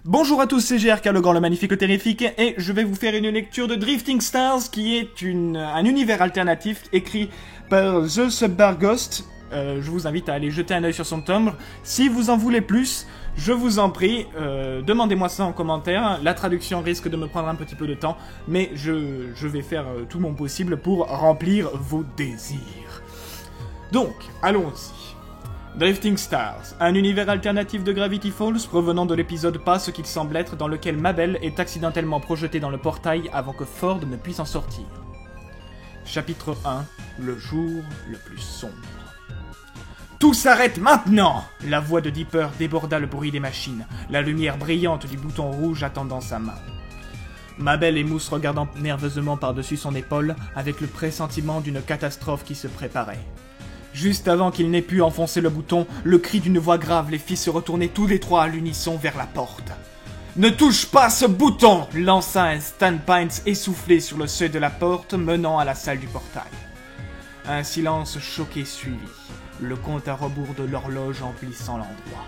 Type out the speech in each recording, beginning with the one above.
Bonjour à tous, c'est GRK, le grand, le magnifique, le terrifique, et je vais vous faire une lecture de Drifting Stars, qui est un univers alternatif écrit par The Subbar Ghost. Je vous invite à aller jeter un œil sur son tome. Si vous en voulez plus, je vous en prie, demandez-moi ça en commentaire. La traduction risque de me prendre un petit peu de temps, mais je vais faire tout mon possible pour remplir vos désirs. Donc, allons-y. Drifting Stars, un univers alternatif de Gravity Falls provenant de l'épisode Pas ce qu'il semble être, dans lequel Mabel est accidentellement projetée dans le portail avant que Ford ne puisse en sortir. Chapitre 1, le jour le plus sombre. Tout s'arrête maintenant! La voix de Dipper déborda le bruit des machines, la lumière brillante du bouton rouge attendant sa main. Mabel et Mousse regardant nerveusement par-dessus son épaule, avec le pressentiment d'une catastrophe qui se préparait. Juste avant qu'il n'ait pu enfoncer le bouton, le cri d'une voix grave les fit se retourner tous les trois à l'unisson vers la porte. « Ne touche pas ce bouton !» lança un Stan Pines essoufflé sur le seuil de la porte menant à la salle du portail. Un silence choqué suivit, le compte à rebours de l'horloge emplissant l'endroit.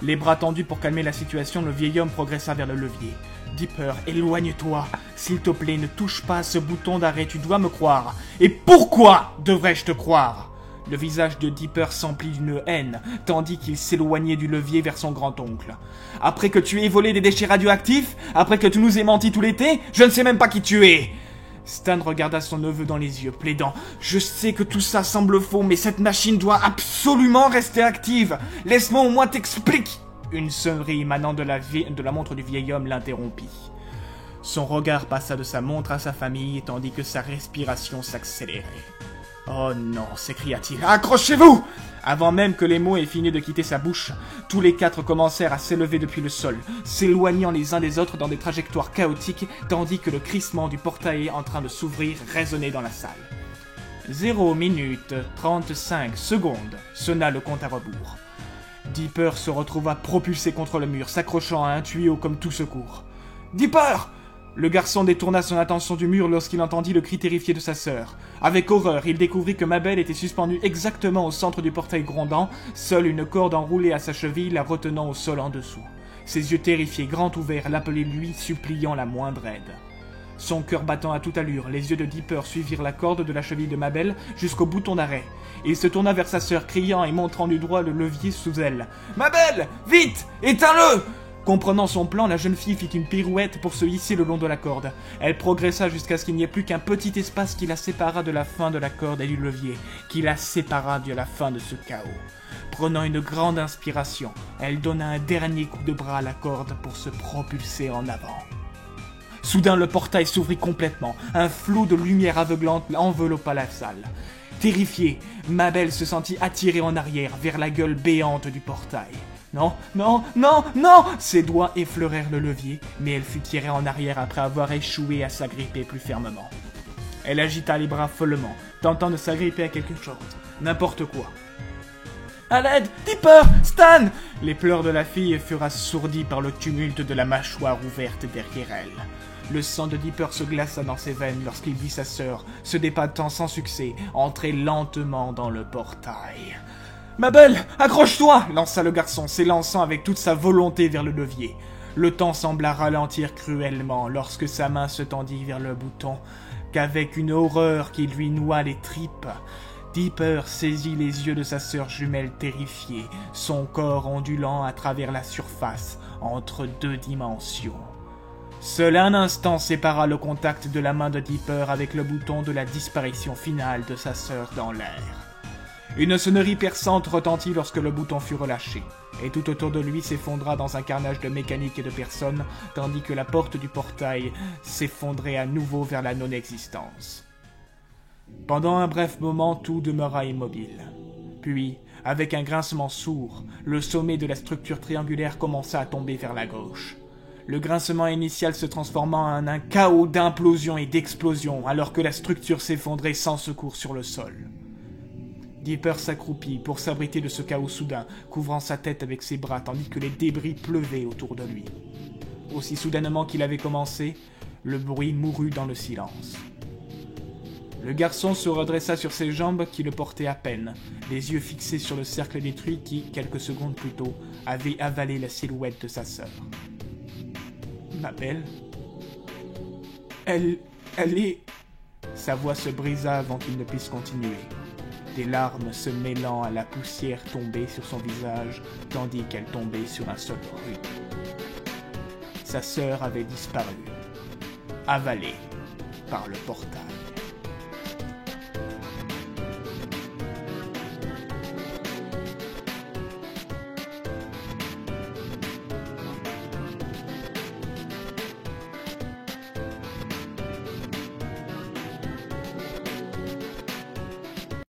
Les bras tendus pour calmer la situation, le vieil homme progressa vers le levier. « Dipper, éloigne-toi. S'il te plaît, ne touche pas ce bouton d'arrêt, tu dois me croire. Et pourquoi devrais-je te croire ?» Le visage de Dipper s'emplit d'une haine, tandis qu'il s'éloignait du levier vers son grand-oncle. « Après que tu aies volé des déchets radioactifs? Après que tu nous aies menti tout l'été? Je ne sais même pas qui tu es !» Stan regarda son neveu dans les yeux, plaidant « Je sais que tout ça semble faux, mais cette machine doit absolument rester active. Laisse-moi au moins t'expliquer !» Une sonnerie émanant de la montre du vieil homme l'interrompit. Son regard passa de sa montre à sa famille, tandis que sa respiration s'accélérait. « Oh non !» s'écria-t-il. « Accrochez-vous !» Avant même que les mots aient fini de quitter sa bouche, tous les quatre commencèrent à s'élever depuis le sol, s'éloignant les uns des autres dans des trajectoires chaotiques, tandis que le crissement du portail en train de s'ouvrir résonnait dans la salle. 0 minute 35 secondes sonna le compte à rebours. Dipper se retrouva propulsé contre le mur, s'accrochant à un tuyau comme tout secours. « Dipper !» Le garçon détourna son attention du mur lorsqu'il entendit le cri terrifié de sa sœur. Avec horreur, il découvrit que Mabel était suspendue exactement au centre du portail grondant, seule une corde enroulée à sa cheville la retenant au sol en dessous. Ses yeux terrifiés, grands ouverts, l'appelaient lui, suppliant la moindre aide. Son cœur battant à toute allure, les yeux de Dipper suivirent la corde de la cheville de Mabel jusqu'au bouton d'arrêt. Il se tourna vers sa sœur, criant et montrant du doigt le levier sous elle. « Mabel! Vite! Éteins-le !» Comprenant son plan, la jeune fille fit une pirouette pour se hisser le long de la corde. Elle progressa jusqu'à ce qu'il n'y ait plus qu'un petit espace qui la sépara de la fin de la corde et du levier, qui la sépara de la fin de ce chaos. Prenant une grande inspiration, elle donna un dernier coup de bras à la corde pour se propulser en avant. Soudain, le portail s'ouvrit complètement. Un flot de lumière aveuglante enveloppa la salle. Terrifiée, Mabel se sentit attirée en arrière vers la gueule béante du portail. Non, non, non, non! Ses doigts effleurèrent le levier, mais elle fut tirée en arrière après avoir échoué à s'agripper plus fermement. Elle agita les bras follement, tentant de s'agripper à quelque chose, n'importe quoi. À l'aide! Dipper! Stan! Les pleurs de la fille furent assourdis par le tumulte de la mâchoire ouverte derrière elle. Le sang de Dipper se glaça dans ses veines lorsqu'il vit sa sœur, se débattant sans succès, entrer lentement dans le portail. « Mabel, accroche-toi !» lança le garçon, s'élançant avec toute sa volonté vers le levier. Le temps sembla ralentir cruellement lorsque sa main se tendit vers le bouton, qu'avec une horreur qui lui noua les tripes, Dipper saisit les yeux de sa sœur jumelle terrifiée, son corps ondulant à travers la surface, entre deux dimensions. Seul un instant sépara le contact de la main de Dipper avec le bouton de la disparition finale de sa sœur dans l'air. Une sonnerie perçante retentit lorsque le bouton fut relâché, et tout autour de lui s'effondra dans un carnage de mécanique et de personnes, tandis que la porte du portail s'effondrait à nouveau vers la non-existence. Pendant un bref moment, tout demeura immobile. Puis, avec un grincement sourd, le sommet de la structure triangulaire commença à tomber vers la gauche. Le grincement initial se transforma en un chaos d'implosion et d'explosion, alors que la structure s'effondrait sans secours sur le sol. Dipper s'accroupit pour s'abriter de ce chaos soudain, couvrant sa tête avec ses bras tandis que les débris pleuvaient autour de lui. Aussi soudainement qu'il avait commencé, le bruit mourut dans le silence. Le garçon se redressa sur ses jambes qui le portaient à peine, les yeux fixés sur le cercle détruit qui, quelques secondes plus tôt, avait avalé la silhouette de sa sœur. « Ma belle ? Elle est... » Sa voix se brisa avant qu'il ne puisse continuer, des larmes se mêlant à la poussière tombée sur son visage tandis qu'elle tombait sur un sol rude. Sa sœur avait disparu, avalée par le portail.